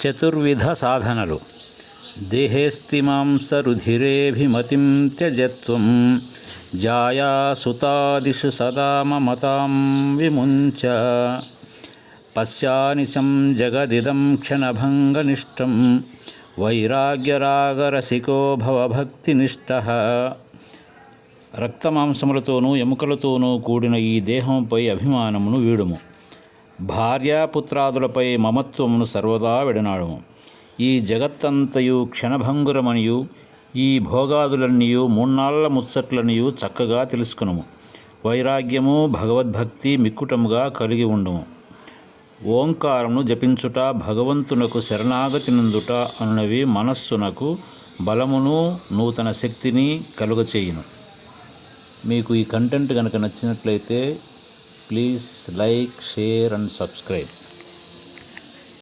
చతుర్విధ సాధనలు. దేహేస్తిమాంసరుధిరేభిమతిం త్యజత్వం జాయాసుతాదిషు సదా మమతాం విముంచ పశ్యానిశం జగదిదం క్షణభంగనిష్టం వైరాగ్యరాగరసికో భవభక్తినిష్టః. రక్తమాంసములతోనూ ఎముకలతోనూ కూడిన ఈ దేహంపై అభిమానమును వీడుము. భార్యాపుత్రాదులపై మమత్వమును సర్వదా విడనాడుము. ఈ జగత్తంతయు క్షణభంగురమనియు ఈ భోగాదులన్నీయు మూన్నాళ్ల ముచ్చట్లనియు చక్కగా తెలుసుకునుము. వైరాగ్యము భగవద్భక్తి మిక్కుటముగా కలిగి ఉండుము. ఓంకారమును జపించుట, భగవంతునకు శరణాగతి నందుట అనునవి మనస్సునకు బలమును నూతన శక్తిని కలుగచేయును. మీకు ఈ కంటెంట్ కనుక నచ్చినట్లయితే please like, share and subscribe.